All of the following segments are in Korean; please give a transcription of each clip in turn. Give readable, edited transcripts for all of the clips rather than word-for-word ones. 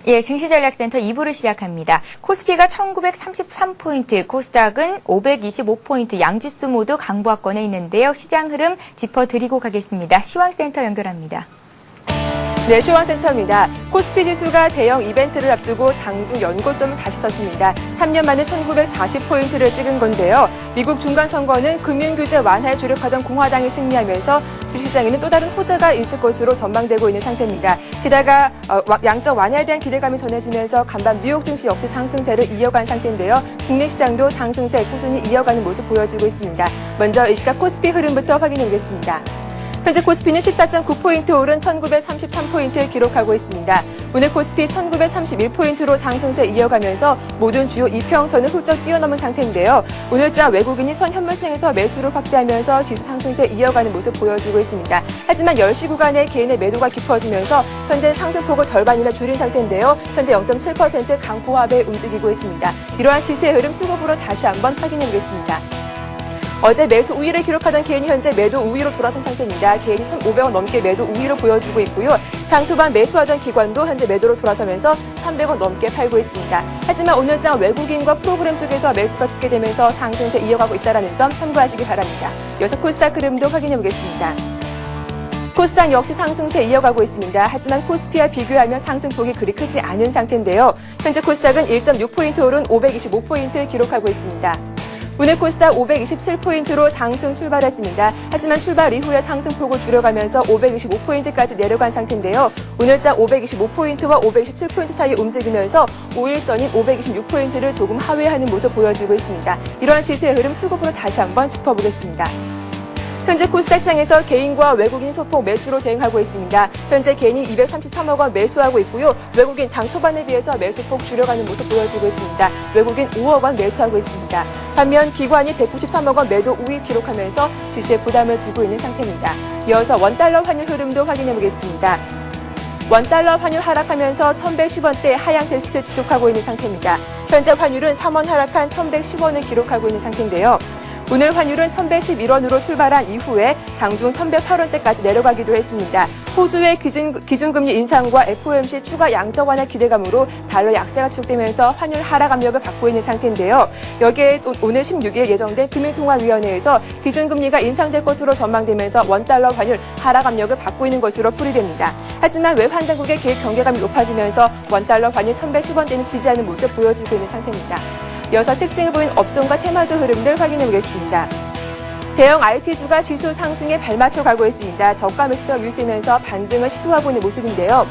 예, 증시전략센터 2부를 시작합니다. 코스피가 1933포인트, 코스닥은 525포인트, 양지수 모두 강보합권에 있는데요. 시장 흐름 짚어드리고 가겠습니다. 시황센터 연결합니다. 네, 시황센터입니다. 코스피 지수가 대형 이벤트를 앞두고 장중 연고점을 다시 썼습니다. 3년 만에 1940포인트를 찍은 건데요. 미국 중간선거는 금융규제 완화에 주력하던 공화당이 승리하면서 주식시장에는 또 다른 호재가 있을 것으로 전망되고 있는 상태입니다. 게다가 양적 완화에 대한 기대감이 전해지면서 간밤 뉴욕 증시 역시 상승세를 이어간 상태인데요. 국내 시장도 상승세 꾸준히 이어가는 모습 보여지고 있습니다. 먼저 이 시각 코스피 흐름부터 확인해 보겠습니다. 현재 코스피는 14.9포인트 오른 1933포인트를 기록하고 있습니다. 오늘 코스피 1931포인트로 상승세 이어가면서 모든 주요 이평선을 훌쩍 뛰어넘은 상태인데요. 오늘자 외국인이 선 현물시장에서 매수를 확대하면서 지수 상승세 이어가는 모습 보여주고 있습니다. 하지만 10시 구간에 개인의 매도가 깊어지면서 현재 상승폭을 절반이나 줄인 상태인데요. 현재 0.7% 강보합에 움직이고 있습니다. 이러한 지수의 흐름 수급으로 다시 한번 확인해 보겠습니다. 어제 매수 우위를 기록하던 개인이 현재 매도 우위로 돌아선 상태입니다. 개인이 1,500원 넘게 매도 우위로 보여주고 있고요. 장 초반 매수하던 기관도 현재 매도로 돌아서면서 300원 넘게 팔고 있습니다. 하지만 오늘장 외국인과 프로그램 쪽에서 매수가 붙게 되면서 상승세 이어가고 있다는 점 참고하시기 바랍니다. 이어서 코스닥 흐름도 확인해 보겠습니다. 코스닥 역시 상승세 이어가고 있습니다. 하지만 코스피와 비교하면 상승폭이 그리 크지 않은 상태인데요. 현재 코스닥은 1.6포인트 오른 525포인트를 기록하고 있습니다. 오늘 코스닥 527포인트로 상승 출발했습니다. 하지만 출발 이후에 상승폭을 줄여가면서 525포인트까지 내려간 상태인데요. 오늘장 525포인트와 527포인트 사이 움직이면서 5일선인 526포인트를 조금 하회하는 모습 보여주고 있습니다. 이러한 지수의 흐름 수급으로 다시 한번 짚어보겠습니다. 현재 코스닥 시장에서 개인과 외국인 소폭 매수로 대응하고 있습니다. 현재 개인이 233억 원 매수하고 있고요. 외국인 장 초반에 비해서 매수폭 줄여가는 모습 보여주고 있습니다. 외국인 5억 원 매수하고 있습니다. 반면 기관이 193억 원 매도 우위 기록하면서 지수에 부담을 주고 있는 상태입니다. 이어서 원달러 환율 흐름도 확인해 보겠습니다. 원달러 환율 하락하면서 1110원대 하향 테스트 지속하고 있는 상태입니다. 현재 환율은 3원 하락한 1110원을 기록하고 있는 상태인데요. 오늘 환율은 1111원으로 출발한 이후에 장중 1108원대까지 내려가기도 했습니다. 호주의 기준금리 인상과 FOMC 추가 양적 완화 기대감으로 달러 약세가 지속되면서 환율 하락 압력을 받고 있는 상태인데요. 여기에 또 오늘 16일 예정된 금융통화위원회에서 기준금리가 인상될 것으로 전망되면서 원달러 환율 하락 압력을 받고 있는 것으로 풀이됩니다. 하지만 외환당국의 개입 경계감이 높아지면서 원달러 환율 1110원대는 지지하는 모습 보여지고 있는 상태입니다. 이어서 특징을 보인 업종과 테마주 흐름들 확인해 보겠습니다. 대형 IT주가 지수 상승에 발맞춰 가고 있습니다. 저가 매수가 유입되면서 반등을 시도하고 있는 모습인데요.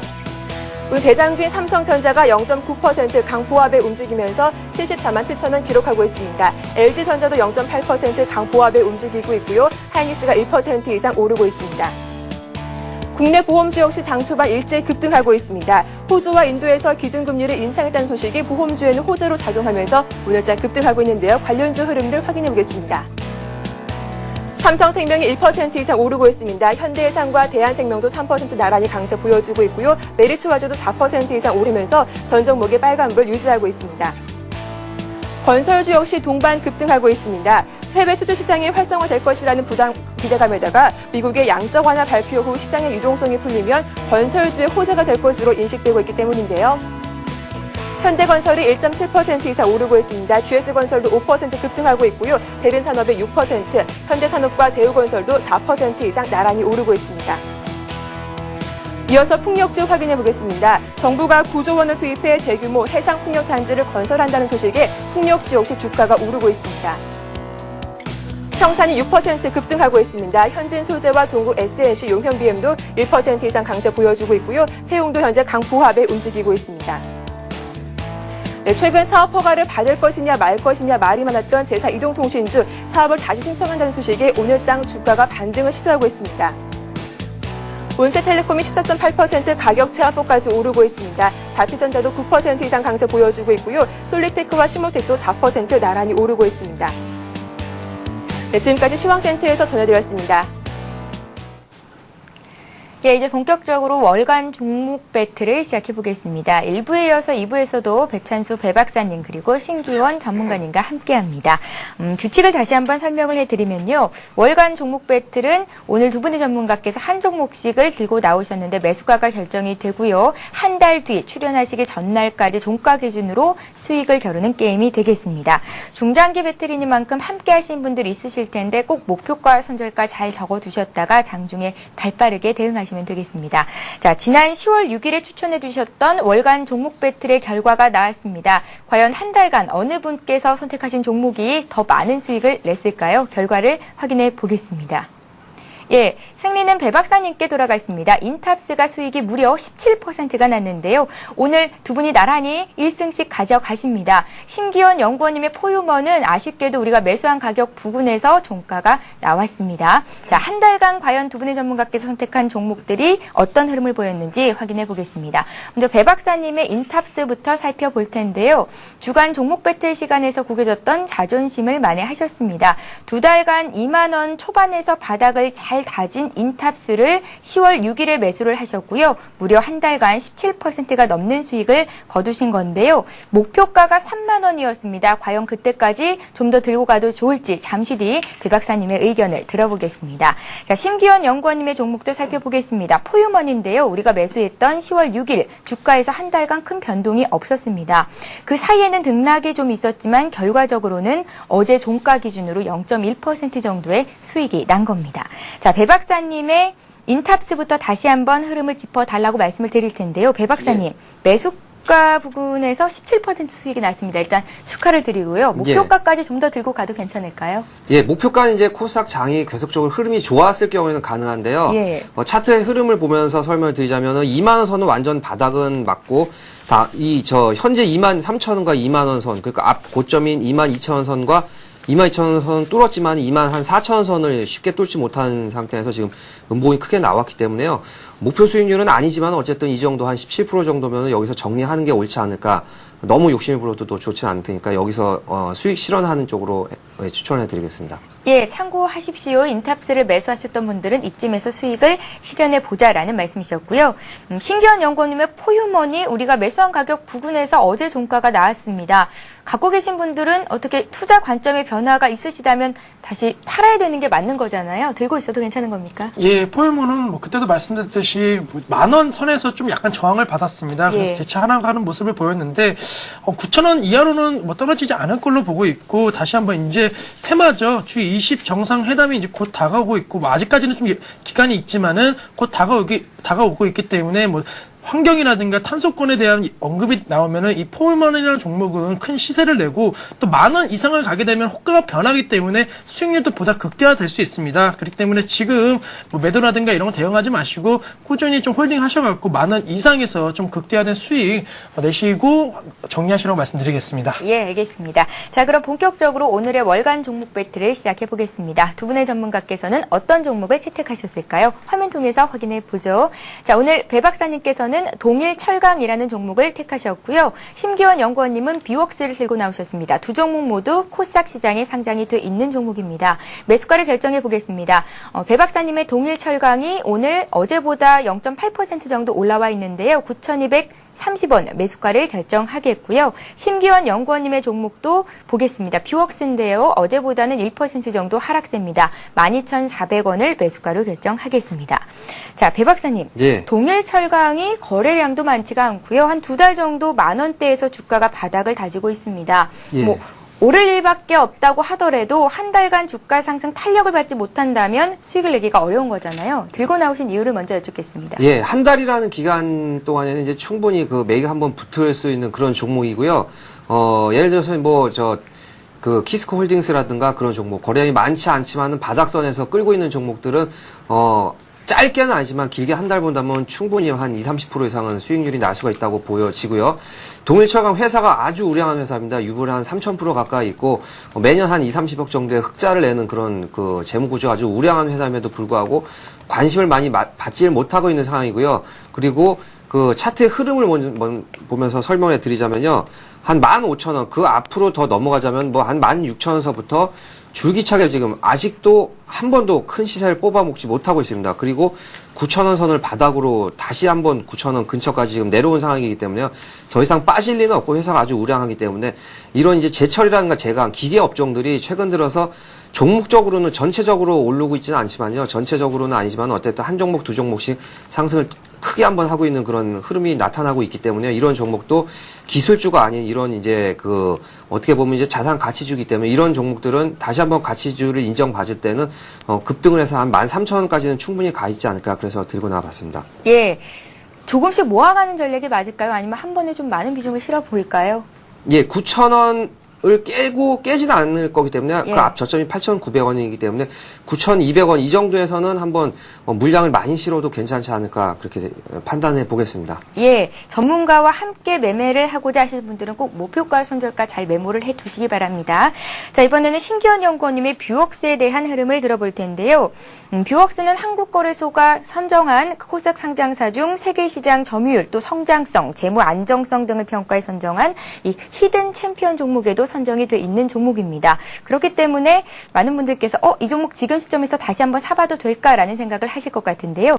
오늘 대장주인 삼성전자가 0.9% 강보합에 움직이면서 74만 7천 원 기록하고 있습니다. LG전자도 0.8% 강보합에 움직이고 있고요. 하이닉스가 1% 이상 오르고 있습니다. 국내 보험주 역시 장 초반 일제히 급등하고 있습니다. 호주와 인도에서 기준금리를 인상했다는 소식이 보험주에는 호재로 작용하면서 오늘자 급등하고 있는데요. 관련주 흐름들 확인해 보겠습니다. 삼성생명이 1% 이상 오르고 있습니다. 현대해상과 대한생명도 3% 나란히 강세 보여주고 있고요. 메리츠와주도 4% 이상 오르면서 전 종목의 빨간불 유지하고 있습니다. 건설주 역시 동반 급등하고 있습니다. 해외 수주 시장이 활성화될 것이라는 기대감에다가 미국의 양적 완화 발표 후 시장의 유동성이 풀리면 건설주의 호재가 될 것으로 인식되고 있기 때문인데요. 현대건설이 1.7% 이상 오르고 있습니다. GS건설도 5% 급등하고 있고요. 대른산업이 6%, 현대산업과 대우건설도 4% 이상 나란히 오르고 있습니다. 이어서 풍력주 확인해 보겠습니다. 정부가 9조 원을 투입해 대규모 해상풍력 단지를 건설한다는 소식에 풍력주 역시 주가가 오르고 있습니다. 평산이 6% 급등하고 있습니다. 현진 소재와 동국 SNC 용현BM도 1% 이상 강세 보여주고 있고요. 태용도 현재 강보합에 움직이고 있습니다. 네, 최근 사업 허가를 받을 것이냐 말 것이냐 말이 많았던 제사 이동통신주 사업을 다시 신청한다는 소식에 오늘장 주가가 반등을 시도하고 있습니다. 온세텔레콤이 14.8% 가격 제한폭까지 오르고 있습니다. 자티전자도 9% 이상 강세 보여주고 있고요. 솔리테크와 시모텍도 4% 나란히 오르고 있습니다. 네, 지금까지 시황센터에서 전해드렸습니다. 예, 이제 본격적으로 월간 종목 배틀을 시작해 보겠습니다. 1부에 이어서 2부에서도 백찬수 배 박사님 그리고 신기원 전문가님과 함께합니다. 규칙을 다시 한번 설명을 해드리면요. 월간 종목 배틀은 오늘 두 분의 전문가께서 한 종목씩을 들고 나오셨는데 매수가가 결정이 되고요. 한 달 뒤 출연하시기 전날까지 종가 기준으로 수익을 겨루는 게임이 되겠습니다. 중장기 배틀이니만큼 함께 하신 분들이 있으실 텐데 꼭 목표가 손절가 잘 적어두셨다가 장중에 발빠르게 대응하시면 되겠습니다. 자, 지난 10월 6일에 추천해 주셨던 월간 종목 배틀의 결과가 나왔습니다. 과연 한 달간 어느 분께서 선택하신 종목이 더 많은 수익을 냈을까요? 결과를 확인해 보겠습니다. 예, 승리는 배 박사님께 돌아가 있습니다. 인탑스가 수익이 무려 17%가 났는데요. 오늘 두 분이 나란히 1승씩 가져가십니다. 심기원 연구원님의 포유머는 아쉽게도 우리가 매수한 가격 부근에서 종가가 나왔습니다. 자, 한 달간 과연 두 분의 전문가께서 선택한 종목들이 어떤 흐름을 보였는지 확인해 보겠습니다. 먼저 배 박사님의 인탑스부터 살펴볼 텐데요. 주간 종목 배틀 시간에서 구겨졌던 자존심을 만회하셨습니다. 두 달간 2만 원 초반에서 바닥을 잘 다진 인탑스를 10월 6일에 매수를 하셨고요. 무려 한 달간 17%가 넘는 수익을 거두신 건데요. 목표가가 3만 원이었습니다. 과연 그때까지 좀 더 들고 가도 좋을지 잠시 뒤 배 박사님의 의견을 들어보겠습니다. 자, 심기원 연구원님의 종목도 살펴보겠습니다. 포유먼인데요. 우리가 매수했던 10월 6일 주가에서 한 달간 큰 변동이 없었습니다. 그 사이에는 등락이 좀 있었지만 결과적으로는 어제 종가 기준으로 0.1% 정도의 수익이 난 겁니다. 자, 배 박사님의 인탑스부터 다시 한번 흐름을 짚어달라고 말씀을 드릴 텐데요. 배 박사님, 매수가 부근에서 17% 수익이 났습니다. 일단 축하를 드리고요. 목표가까지 좀 더 들고 가도 괜찮을까요? 예, 목표가는 이제 코스닥 장이 계속적으로 흐름이 좋았을 경우에는 가능한데요. 예. 차트의 흐름을 보면서 설명을 드리자면은 2만 원 선은 완전 바닥은 맞고 현재 2만 3천 원과 2만 원 선, 그러니까 앞 고점인 2만 2천 원 선과 22,000원 선 뚫었지만 2만 한 4,000원 선을 쉽게 뚫지 못한 상태에서 지금 음봉이 크게 나왔기 때문에요. 목표 수익률은 아니지만 어쨌든 이 정도 한 17% 정도면 여기서 정리하는 게 옳지 않을까. 너무 욕심을 부려도 또 좋지 않으니까 여기서 수익 실현하는 쪽으로 추천해 드리겠습니다. 예, 참고하십시오. 인탑스를 매수하셨던 분들은 이쯤에서 수익을 실현해 보자라는 말씀이셨고요. 신기원 연구원님의 포유머니 우리가 매수한 가격 부근에서 어제 종가가 나왔습니다. 갖고 계신 분들은 어떻게 투자 관점의 변화가 있으시다면 다시 팔아야 되는 게 맞는 거잖아요. 들고 있어도 괜찮은 겁니까? 예, 포유머는 뭐 그때도 말씀드렸듯이 10,000원 선에서 좀 약간 저항을 받았습니다. 그래서 예. 재차하는 모습을 보였는데 9,000원 이하로는 뭐 떨어지지 않을 걸로 보고 있고 다시 한번 이제 테마죠. G20 정상회담이 이제 곧 다가오고 있고 뭐 아직까지는 좀 기간이 있지만은 곧 다가오고 있기 때문에 뭐 환경이라든가 탄소권에 대한 언급이 나오면은 이 포유먼이라는 종목은 큰 시세를 내고 또 10,000원 이상을 가게 되면 호가가 변하기 때문에 수익률도 보다 극대화될 수 있습니다. 그렇기 때문에 지금 뭐 매도라든가 이런 거 대응하지 마시고 꾸준히 좀 홀딩 하셔갖고 10,000원 이상에서 좀 극대화된 수익 내시고 정리하시라고 말씀드리겠습니다. 예, 알겠습니다. 자, 그럼 본격적으로 오늘의 월간 종목 배틀을 시작해 보겠습니다. 두 분의 전문가께서는 어떤 종목을 채택하셨을까요? 화면 통해서 확인해 보죠. 자, 오늘 배 박사님께서는 동일철강이라는 종목을 택하셨고요. 심기원 연구원님은 비웍스를 들고 나오셨습니다. 두 종목 모두 코스닥 시장에 상장이 돼 있는 종목입니다. 매수가를 결정해 보겠습니다. 배 박사님의 동일철강이 오늘 어제보다 0.8% 정도 올라와 있는데요. 9,230원 매수가를 결정하겠고요. 심기원 연구원님의 종목도 보겠습니다. 비웍스인데요. 어제보다는 1% 정도 하락세입니다. 12,400원을 매수가로 결정하겠습니다. 자, 배 박사님. 예. 동일철강이 거래량도 많지가 않고요. 한 두 달 정도 10,000원대에서 주가가 바닥을 다지고 있습니다. 예. 오를 일밖에 없다고 하더라도 한 달간 주가 상승 탄력을 받지 못한다면 수익을 내기가 어려운 거잖아요. 들고 나오신 이유를 먼저 여쭙겠습니다. 예, 한 달이라는 기간 동안에는 이제 충분히 그 매입 한번 붙을 수 있는 그런 종목이고요. 예를 들어서 키스코 홀딩스라든가 그런 종목, 거래량이 많지 않지만은 바닥선에서 끌고 있는 종목들은, 짧게는 아니지만 길게 한 달 본다면 충분히 한 20-30% 이상은 수익률이 날 수가 있다고 보여지고요. 동일철강 회사가 아주 우량한 회사입니다. 유불이 한 3,000% 가까이 있고 매년 한 2-30억 정도의 흑자를 내는 그런 그 재무구조 아주 우량한 회사임에도 불구하고 관심을 많이 받지 못하고 있는 상황이고요. 그리고 그 차트의 흐름을 보면서 설명해 드리자면요. 한 15,000원, 그 앞으로 더 넘어가자면 뭐 한 16,000원서부터 줄기차게 지금 아직도 한 번도 큰 시세를 뽑아먹지 못하고 있습니다. 그리고 9,000원 선을 바닥으로 다시 한번 9,000원 근처까지 지금 내려온 상황이기 때문에요. 더 이상 빠질 리는 없고 회사가 아주 우량하기 때문에 이런 이제 제철이라든가 제강, 기계 업종들이 최근 들어서 종목적으로는 전체적으로 오르고 있지는 않지만요. 전체적으로는 아니지만 어쨌든 한 종목, 두 종목씩 상승을 크게 한번 하고 있는 그런 흐름이 나타나고 있기 때문에 이런 종목도 기술주가 아닌 이런 이제 어떻게 보면 이제 자산 가치주기 때문에 이런 종목들은 다시 한번 가치주를 인정받을 때는 급등을 해서 한 13,000원까지는 충분히 가 있지 않을까 그래서 들고 나와봤습니다. 예. 조금씩 모아가는 전략이 맞을까요? 아니면 한 번에 좀 많은 비중을 실어 보일까요? 예, 9,000원을 깨지는 않을 거기 때문에 예. 그 앞 저점이 8,900원이기 때문에 9,200원 이 정도에서는 한번 물량을 많이 실어도 괜찮지 않을까 그렇게 판단해 보겠습니다. 예, 전문가와 함께 매매를 하고자 하시는 분들은 꼭 목표가 손절가 잘 메모를 해 두시기 바랍니다. 자, 이번에는 신기현 연구원님의 뷰웍스에 대한 흐름을 들어볼 텐데요. 뷰웍스는 한국거래소가 선정한 코스닥 상장사 중 세계시장 점유율, 또 성장성, 재무 안정성 등을 평가해 선정한 이 히든 챔피언 종목에도 선정이 돼 있는 종목입니다. 그렇기 때문에 많은 분들께서 이 종목 지금 시점에서 다시 한번 사봐도 될까라는 생각을 하실 것 같은데요.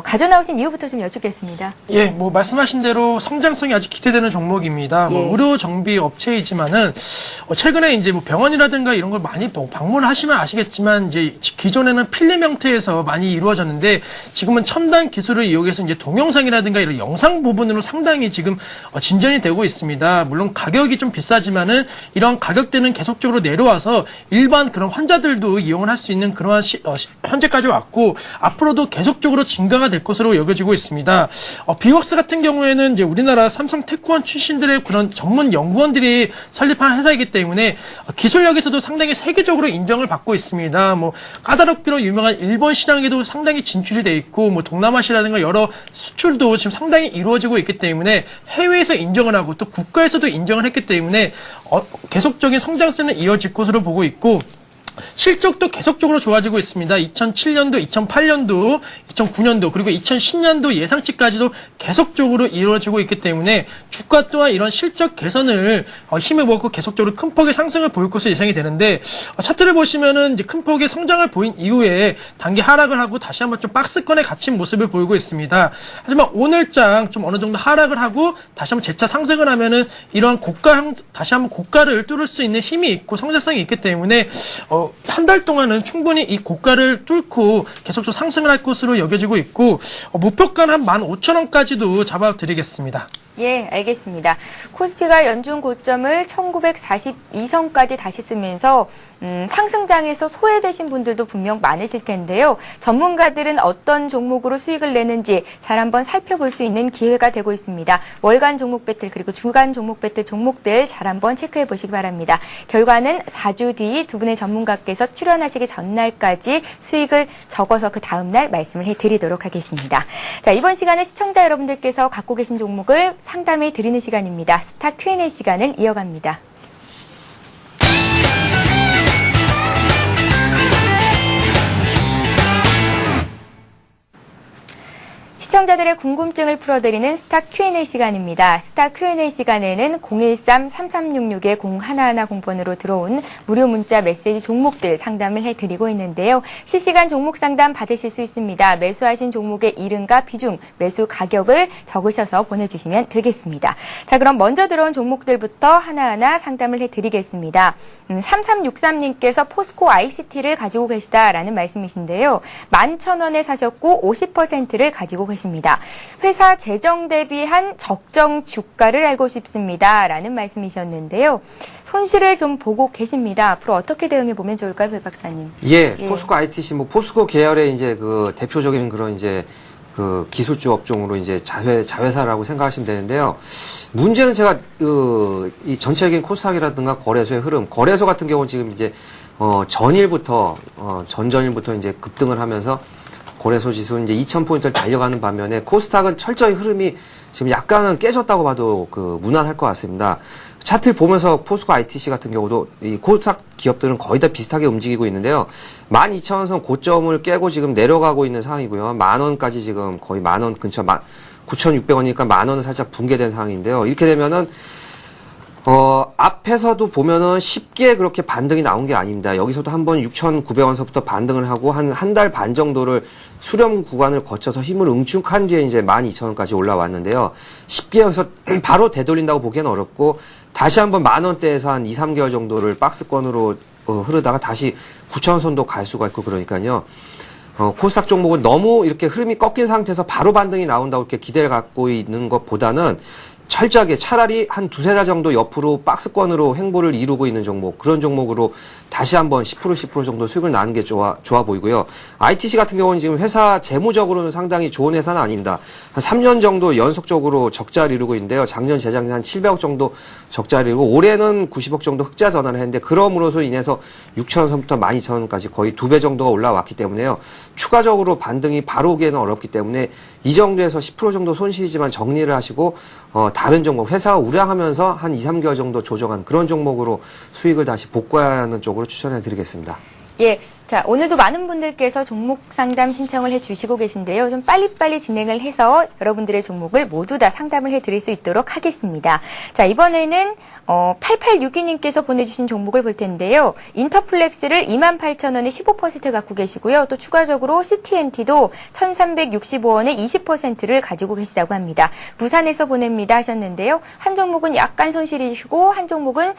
가져나오신 이유부터 좀 여쭙겠습니다. 예, 뭐 말씀하신 대로 성장성이 아주 기대되는 종목입니다. 뭐 예. 의료 정비 업체이지만은 최근에 이제 뭐 병원이라든가 이런 걸 많이 방문하시면 아시겠지만 이제 기존에는 필름 형태에서 많이 이루어졌는데 지금은 첨단 기술을 이용해서 이제 동영상이라든가 이런 영상 부분으로 상당히 지금 진전이 되고 있습니다. 물론 가격이 좀 비싸지만은 이런 가격대는 계속적으로 내려와서 일반 그런 환자들도 이용을 할 수 있는 그러한 현재까지 왔고 앞으로도 계속적으로 증가가 될 것으로 여겨지고 있습니다. 뷰웍스 같은 경우에는 이제 우리나라 삼성 테크원 출신들의 그런 전문 연구원들이 설립한 회사이기 때문에 기술력에서도 상당히 세계적으로 인정을 받고 있습니다. 뭐 까다롭기로 유명한 일본 시장에도 상당히 진출이 돼 있고 뭐 동남아시아라든가 여러 수출도 지금 상당히 이루어지고 있기 때문에 해외에서 인정을 하고 또 국가에서도 인정을 했기 때문에 계속적인 성장세는 이어질 것으로 보고 있고 실적도 계속적으로 좋아지고 있습니다. 2007년도, 2008년도, 2009년도 그리고 2010년도 예상치까지도 계속적으로 이루어지고 있기 때문에 주가 또한 이런 실적 개선을 힘을 먹고 계속적으로 큰 폭의 상승을 보일 것으로 예상이 되는데 차트를 보시면은 이제 큰 폭의 성장을 보인 이후에 단기 하락을 하고 다시 한번 좀 박스권에 갇힌 모습을 보이고 있습니다. 하지만 오늘장 좀 어느 정도 하락을 하고 다시 한번 재차 상승을 하면은 이러한 다시 한번 고가를 뚫을 수 있는 힘이 있고 성장성이 있기 때문에 한 달 동안은 충분히 이 고가를 뚫고 계속적으로 상승을 할 것으로 여겨지고 있고 목표가는 한 15,000원까지도 잡아드리겠습니다. 예, 알겠습니다. 코스피가 연중 고점을 1942선까지 다시 쓰면서 상승장에서 소외되신 분들도 분명 많으실 텐데요. 전문가들은 어떤 종목으로 수익을 내는지 잘 한번 살펴볼 수 있는 기회가 되고 있습니다. 월간 종목 배틀 그리고 주간 종목 배틀 종목들 잘 한번 체크해 보시기 바랍니다. 결과는 4주 뒤 두 분의 전문가께서 출연하시기 전날까지 수익을 적어서 그 다음날 말씀을 해드리도록 하겠습니다. 자, 이번 시간에 시청자 여러분들께서 갖고 계신 종목을 상담해 드리는 시간입니다. 스타 Q&A 시간을 이어갑니다. 시청자들의 궁금증을 풀어드리는 스타 Q&A 시간입니다. 스타 Q&A 시간에는 013-3366-0110번으로 들어온 무료 문자 메시지 종목들 상담을 해드리고 있는데요. 실시간 종목 상담 받으실 수 있습니다. 매수하신 종목의 이름과 비중, 매수 가격을 적으셔서 보내주시면 되겠습니다. 자, 그럼 먼저 들어온 종목들부터 하나하나 상담을 해드리겠습니다. 3363님께서 포스코 ICT를 가지고 계시다라는 말씀이신데요. 11,000원에 사셨고 50%를 가지고 계십니다. 회사 재정 대비한 적정 주가를 알고 싶습니다. 라는 말씀이셨는데요. 손실을 좀 보고 계십니다. 앞으로 어떻게 대응해 보면 좋을까요, 배 박사님? 예, 포스코 ITC, 포스코 계열의 이제 그 대표적인 그런 이제 그 기술주 업종으로 이제 자회사라고 생각하시면 되는데요. 문제는 제가 이 전체적인 코스닥이라든가 거래소의 흐름, 거래소 같은 경우는 지금 이제 전일부터 이제 급등을 하면서 거래소 지수는 이제 2,000포인트를 달려가는 반면에 코스닥은 철저히 흐름이 지금 약간은 깨졌다고 봐도 무난할 것 같습니다. 차트를 보면서 포스코 ITC 같은 경우도 이 코스닥 기업들은 거의 다 비슷하게 움직이고 있는데요. 12,000원선 고점을 깨고 지금 내려가고 있는 상황이고요. 10,000원까지 지금 거의 10,000원 근처 9,600원이니까 10,000원은 살짝 붕괴된 상황인데요. 이렇게 되면은 앞에서도 보면은 쉽게 그렇게 반등이 나온 게 아닙니다. 여기서도 한번 6,900원서부터 반등을 하고 한 달 반 정도를 수렴 구간을 거쳐서 힘을 응축한 뒤에 이제 12,000원까지 올라왔는데요. 쉽게 여기서 바로 되돌린다고 보기엔 어렵고 다시 한번 10,000원대에서 한 2, 3개월 정도를 박스권으로 흐르다가 다시 9,000원 선도 갈 수가 있고 그러니까요. 코스닥 종목은 너무 이렇게 흐름이 꺾인 상태에서 바로 반등이 나온다고 이렇게 기대를 갖고 있는 것보다는 철저하게 차라리 한 두세 달 정도 옆으로 박스권으로 행보를 이루고 있는 종목, 그런 종목으로 다시 한번 10% 정도 수익을 나는 게 좋아 보이고요. ITC 같은 경우는 지금 회사 재무적으로는 상당히 좋은 회사는 아닙니다. 한 3년 정도 연속적으로 적자를 이루고 있는데요. 작년, 재작년 한 700억 정도 적자를 이루고 올해는 90억 정도 흑자 전환을 했는데 그럼으로써 인해서 6,000원부터 12,000원까지 거의 2배 정도가 올라왔기 때문에요. 추가적으로 반등이 바로 오기에는 어렵기 때문에 이 정도에서 10% 정도 손실이지만 정리를 하시고 다른 종목, 회사가 우량하면서 한 2, 3개월 정도 조정한 그런 종목으로 수익을 다시 복구하는 쪽으로 추천해 드리겠습니다. 예. 자, 오늘도 많은 분들께서 종목 상담 신청을 해 주시고 계신데요. 좀 빨리빨리 진행을 해서 여러분들의 종목을 모두 다 상담을 해 드릴 수 있도록 하겠습니다. 자, 이번에는 8862님께서 보내주신 종목을 볼 텐데요. 인터플렉스를 28,000원에 15% 갖고 계시고요. 또 추가적으로 CTNT도 1,365원에 20%를 가지고 계시다고 합니다. 부산에서 보냅니다 하셨는데요. 한 종목은 약간 손실이시고 한 종목은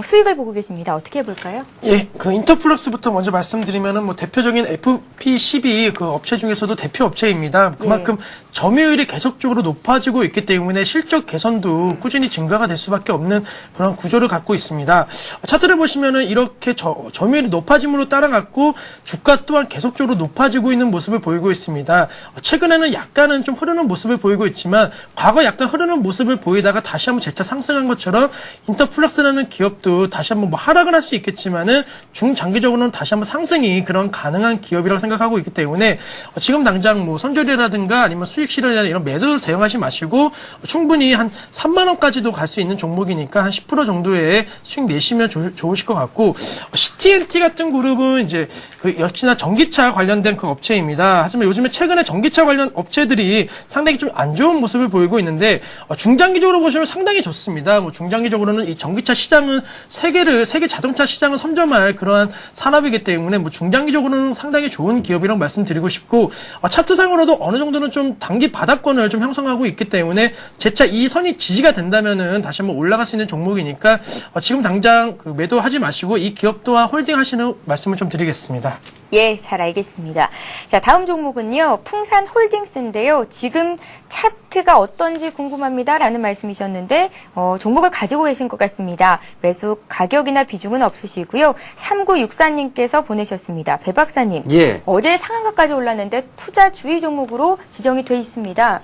수익을 보고 계십니다. 어떻게 해볼까요? 예, 그 인터플렉스부터 먼저 말씀드리면은 뭐 대표적인 FP12 그 업체 중에서도 대표 업체입니다. 그만큼 점유율이 계속적으로 높아지고 있기 때문에 실적 개선도 꾸준히 증가가 될 수밖에 없는 그런 구조를 갖고 있습니다. 차트를 보시면은 이렇게 점유율이 높아짐으로 따라갔고 주가 또한 계속적으로 높아지고 있는 모습을 보이고 있습니다. 최근에는 약간은 좀 흐르는 모습을 보이고 있지만 과거 약간 흐르는 모습을 보이다가 다시 한번 재차 상승한 것처럼 인터플렉스라는 기업도 다시 한번 뭐 하락은 할 수 있겠지만은 중장기적으로는 다시 한번 상승이 그런 가능한 기업이라고 생각하고 있기 때문에 지금 당장 뭐 손절이라든가 아니면 수익 실현이라든가 이런 매도를 대응하지 마시고 충분히 한 3만 원까지도 갈 수 있는 종목이니까 한 10% 정도의 수익 내시면 좋으실 것 같고 CTNT 같은 그룹은 이제 그 역시나 전기차 관련된 그 업체입니다. 하지만 요즘에 최근에 전기차 관련 업체들이 상당히 좀 안 좋은 모습을 보이고 있는데 중장기적으로 보시면 상당히 좋습니다. 뭐 중장기적으로는 이 전기차 시장은 세계 자동차 시장을 선점할 그러한 산업이기 때문에 뭐 중장기적으로는 상당히 좋은 기업이라고 말씀드리고 싶고 차트상으로도 어느 정도는 좀 단기 바닥권을 좀 형성하고 있기 때문에 재차 이 선이 지지가 된다면은 다시 한번 올라갈 수 있는 종목이니까 지금 당장 그 매도하지 마시고 이 기업 또한 홀딩하시는 말씀을 좀 드리겠습니다. 예, 잘 알겠습니다. 자, 다음 종목은요. 풍산홀딩스인데요. 지금 차트가 어떤지 궁금합니다. 라는 말씀이셨는데 종목을 가지고 계신 것 같습니다. 매수 가격이나 비중은 없으시고요. 3964님께서 보내셨습니다. 배 박사님. 예. 어제 상한가까지 올랐는데 투자 주의 종목으로 지정이 돼 있습니다.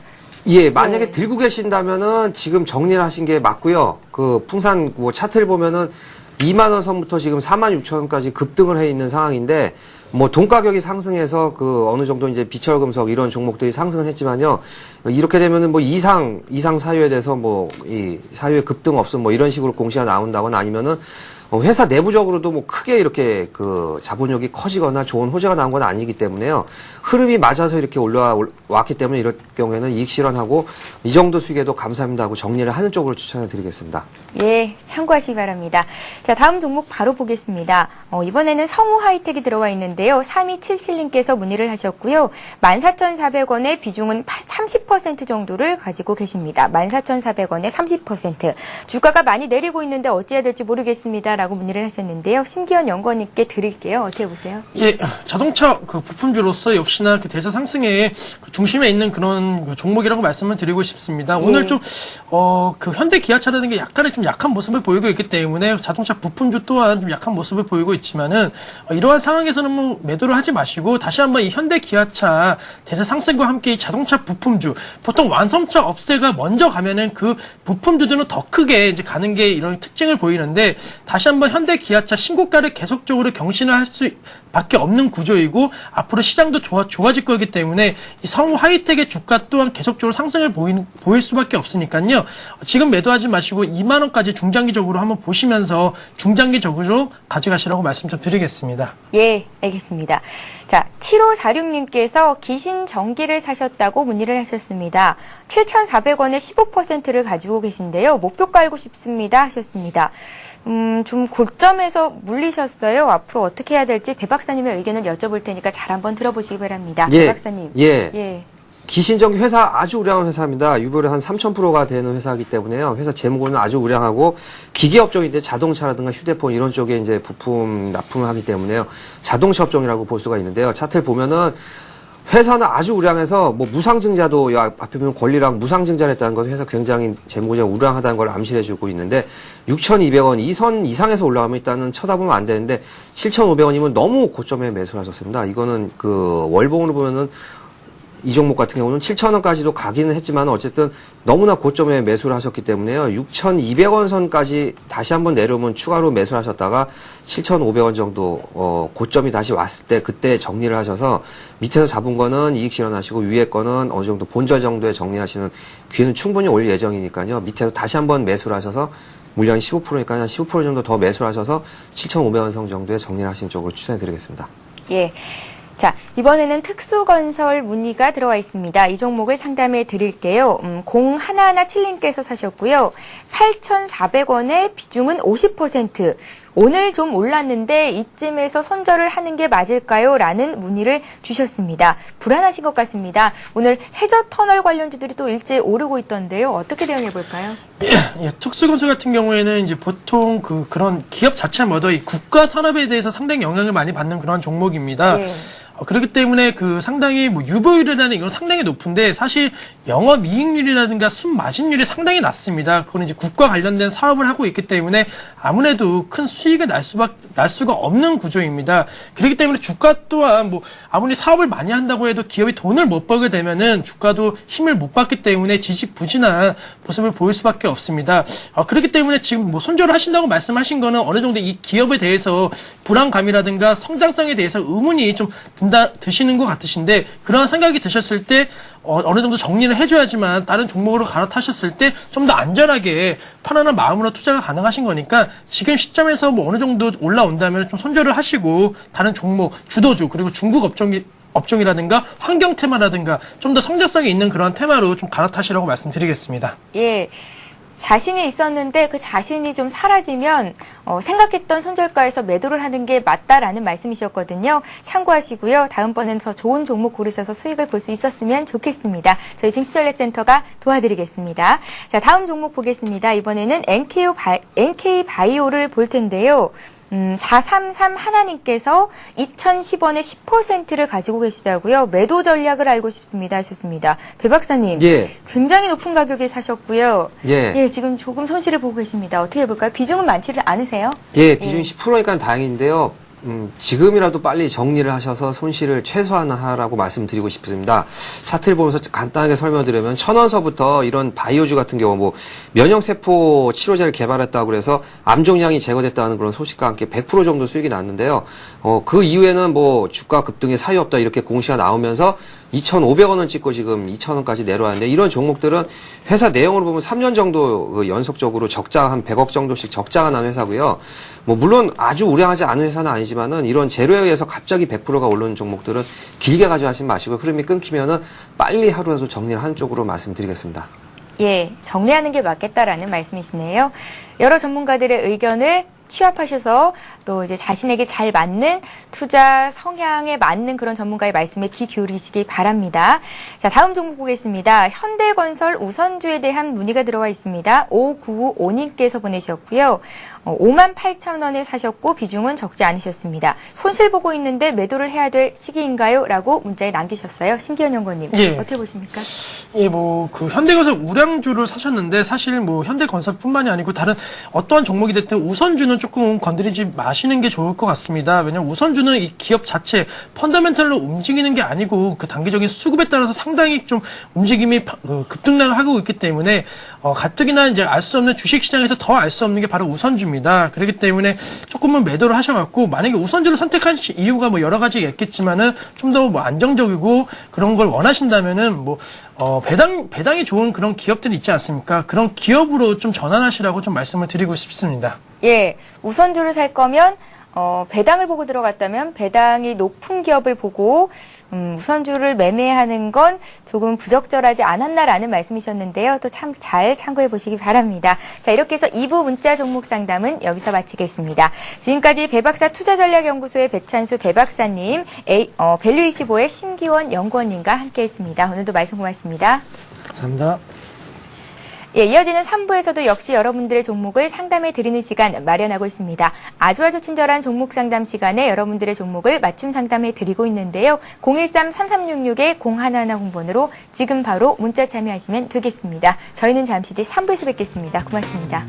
예, 만약에 들고 계신다면은 지금 정리를 하신 게 맞고요. 그 풍산 뭐 차트를 보면은 2만 원 선부터 지금 46,000원까지 급등을 해 있는 상황인데 뭐 돈 가격이 상승해서 그 어느 정도 이제 비철금속 이런 종목들이 상승을 했지만요. 이렇게 되면은 뭐 이상 사유에 대해서 뭐 이 사유의 급등 없음 뭐 이런 식으로 공시가 나온다거나 아니면은 회사 내부적으로도 뭐 크게 이렇게 그 자본력이 커지거나 좋은 호재가 나온 건 아니기 때문에요. 흐름이 맞아서 이렇게 올라왔기 때문에 이럴 경우에는 이익 실현하고 이 정도 수익에도 감사합니다 하고 정리를 하는 쪽으로 추천해 드리겠습니다. 예, 참고하시기 바랍니다. 자, 다음 종목 바로 보겠습니다. 이번에는 성우 하이텍이 들어와 있는데요. 3277님께서 문의를 하셨고요. 14,400원의 비중은 30% 정도를 가지고 계십니다. 14,400원에 30%. 주가가 많이 내리고 있는데 어찌해야 될지 모르겠습니다. 라고 문의를 하셨는데요. 심기현 연구원님께 드릴게요. 어떻게 보세요? 예, 자동차 그 부품주로서 역시나 그 대세 상승의 그 중심에 있는 그런 그 종목이라고 말씀을 드리고 싶습니다. 오늘 좀, 그 현대 기아차라는 게 약간의 좀 약한 모습을 보이고 있기 때문에 자동차 부품주 또한 좀 약한 모습을 보이고 있지만은 이러한 상황에서는 뭐 매도를 하지 마시고 다시 한번 이 현대 기아차 대세 상승과 함께 이 자동차 부품주 보통 완성차 업체가 먼저 가면은 그 부품주들은 더 크게 이제 가는 게 이런 특징을 보이는데 다시 한번 현대 기아차 신고가를 계속적으로 경신을 할 수 밖에 없는 구조이고 앞으로 시장도 좋아질 거기 때문에 이 성우 하이텍의 주가 또한 계속적으로 상승을 보일 수밖에 없으니까요. 지금 매도하지 마시고 2만 원까지 중장기적으로 한번 보시면서 중장기적으로 가져가시라고 말씀 좀 드리겠습니다. 예, 알겠습니다. 자, 7546님께서 기신 전기를 사셨다고 문의를 하셨습니다. 7,400원에 15%를 가지고 계신데요. 목표가 알고 싶습니다 하셨습니다. 좀 고점에서 물리셨어요. 앞으로 어떻게 해야 될지 배 박사님의 의견을 여쭤볼 테니까 잘 한번 들어보시기 바랍니다. 배 박사님. 예. 기신전기 회사 아주 우량한 회사입니다. 유보율이 한 3,000%가 되는 회사이기 때문에요. 회사 재무는 아주 우량하고 기계업종인데 자동차라든가 휴대폰 이런 쪽에 이제 부품 납품을 하기 때문에요. 자동차 업종이라고 볼 수가 있는데요. 차트를 보면은 회사는 아주 우량해서 뭐 무상증자도 앞에 보면 권리랑 무상증자를 했다는 것 회사 굉장히 재무가 우량하다는 걸 암시해주고 있는데 6,200원 이 선 이상에서 올라가면 일단은 쳐다보면 안 되는데 7,500원이면 너무 고점에 매수를 하셨습니다. 이거는 그 월봉으로 보면은 이 종목 같은 경우는 7,000원까지도 가기는 했지만 어쨌든 너무나 고점에 매수를 하셨기 때문에요. 6,200원 선까지 다시 한번 내려오면 추가로 매수를 하셨다가 7,500원 정도 고점이 다시 왔을 때 그때 정리를 하셔서 밑에서 잡은 거는 이익 실현하시고 위에 거는 어느 정도 본절 정도에 정리하시는 기회는 충분히 올 예정이니까요. 밑에서 다시 한번 매수를 하셔서 물량이 15%니까 한 15% 정도 더 매수를 하셔서 7,500원 선 정도에 정리를 하시는 쪽으로 추천해드리겠습니다. 예. 자, 이번에는 특수건설 문의가 들어와 있습니다. 이 종목을 상담해 드릴게요. 0117님께서 사셨고요. 8,400원에 비중은 50%. 오늘 좀 올랐는데 이쯤에서 손절을 하는 게 맞을까요? 라는 문의를 주셨습니다. 불안하신 것 같습니다. 오늘 해저 터널 관련주들이 또 일제히 오르고 있던데요. 어떻게 대응해 볼까요? 예, 특수건설 같은 경우에는 이제 보통 그런 기업 자체마다 이 국가 산업에 대해서 상당히 영향을 많이 받는 그런 종목입니다. 예. 그렇기 때문에 상당히 유보율이라는 이건 상당히 높은데 사실 영업이익률이라든가 순마진율이 상당히 낮습니다. 그건 이제 국가 관련된 사업을 하고 있기 때문에 아무래도 큰 수익을 날 수가 없는 구조입니다. 그렇기 때문에 주가 또한 아무리 사업을 많이 한다고 해도 기업이 돈을 못 벌게 되면은 주가도 힘을 못 받기 때문에 지지부진한 모습을 보일 수밖에 없습니다. 그렇기 때문에 지금 손절을 하신다고 말씀하신 거는 어느 정도 이 기업에 대해서 불안감이라든가 성장성에 대해서 의문이 좀 드시는 것 같으신데 그런 생각이 드셨을 때 어느 정도 정리를 해줘야지만 다른 종목으로 갈아타셨을 때 좀 더 안전하게 편안한 마음으로 투자가 가능하신 거니까 지금 시점에서 어느 정도 올라온다면 좀 손절을 하시고 다른 종목, 주도주 그리고 중국 업종이라든가 환경 테마라든가 좀 더 성장성이 있는 그런 테마로 좀 갈아타시라고 말씀드리겠습니다. 예. 자신이 있었는데 그 자신이 좀 사라지면 생각했던 손절가에서 매도를 하는 게 맞다라는 말씀이셨거든요. 참고하시고요. 다음번에는 더 좋은 종목 고르셔서 수익을 볼 수 있었으면 좋겠습니다. 저희 증시전략센터가 도와드리겠습니다. 자, 다음 종목 보겠습니다. 이번에는 NK바이오를 볼 텐데요. 433 하나님께서 2010원에 10%를 가지고 계시다고요. 매도 전략을 알고 싶습니다 하셨습니다. 배 박사님, 예. 굉장히 높은 가격에 사셨고요. 예. 지금 조금 손실을 보고 계십니다. 어떻게 해볼까요? 비중은 많지를 않으세요? 예, 비중이 10%니까 다행인데요. 지금이라도 빨리 정리를 하셔서 손실을 최소화하라고 말씀드리고 싶습니다. 차트를 보면서 간단하게 설명드리면 1,000원서부터 이런 바이오주 같은 경우 면역세포 치료제를 개발했다고 그래서 암종양이 제거됐다는 그런 소식과 함께 100% 정도 수익이 났는데요. 그 이후에는 주가 급등의 사유 없다 이렇게 공시가 나오면서 2,500원을 찍고 지금 2,000원까지 내려왔는데 이런 종목들은 회사 내용으로 보면 3년 정도 연속적으로 적자 한 100억 정도씩 적자가 난 회사고요. 물론 아주 우량하지 않은 회사는 아니지만은 이런 재료에 의해서 갑자기 100%가 오르는 종목들은 길게 가져가시지 마시고 흐름이 끊기면은 빨리 하루라도 정리를 하는 쪽으로 말씀드리겠습니다. 예, 정리하는 게 맞겠다라는 말씀이시네요. 여러 전문가들의 의견을 취합하셔서 또 이제 자신에게 잘 맞는 투자 성향에 맞는 그런 전문가의 말씀에 귀 기울이시기 바랍니다. 자, 다음 종목 보겠습니다. 현대건설 우선주에 대한 문의가 들어와 있습니다. 5995님께서 보내셨고요. 58,000원에 사셨고 비중은 적지 않으셨습니다. 손실 보고 있는데 매도를 해야 될 시기인가요? 라고 문자에 남기셨어요. 신기현 연구원님. 예. 어떻게 보십니까? 예, 현대건설 우량주를 사셨는데 사실 현대건설뿐만이 아니고 다른 어떠한 종목이 됐든 우선주는 조금 건드리지 마시는 게 좋을 것 같습니다. 왜냐하면 우선주는 이 기업 자체 펀더멘털로 움직이는 게 아니고 그 단기적인 수급에 따라서 상당히 좀 움직임이 급등락을 하고 있기 때문에 가뜩이나 이제 알 수 없는 주식시장에서 더 알 수 없는 게 바로 우선주입니다. 그렇기 때문에 조금은 매도를 하셔갖고 만약에 우선주를 선택한 이유가 뭐 여러 가지 있겠지만은 좀 더 뭐 안정적이고 그런 걸 원하신다면은 뭐 배당이 좋은 그런 기업들이 있지 않습니까? 그런 기업으로 좀 전환하시라고 좀 말씀을 드리고 싶습니다. 예, 우선주를 살 거면 배당을 보고 들어갔다면 배당이 높은 기업을 보고 우선주를 매매하는 건 조금 부적절하지 않았나라는 말씀이셨는데요. 또 참 잘 참고해 보시기 바랍니다. 자, 이렇게 해서 2부 문자 종목 상담은 여기서 마치겠습니다. 지금까지 배박사 투자전략연구소의 배찬수 배박사님, 밸류25의 심기원 연구원님과 함께했습니다. 오늘도 말씀 고맙습니다. 감사합니다. 예, 이어지는 3부에서도 역시 여러분들의 종목을 상담해 드리는 시간 마련하고 있습니다. 아주 친절한 종목 상담 시간에 여러분들의 종목을 맞춤 상담해 드리고 있는데요. 013-3366-0111 공번으로 지금 바로 문자 참여하시면 되겠습니다. 저희는 잠시 뒤 3부에서 뵙겠습니다. 고맙습니다.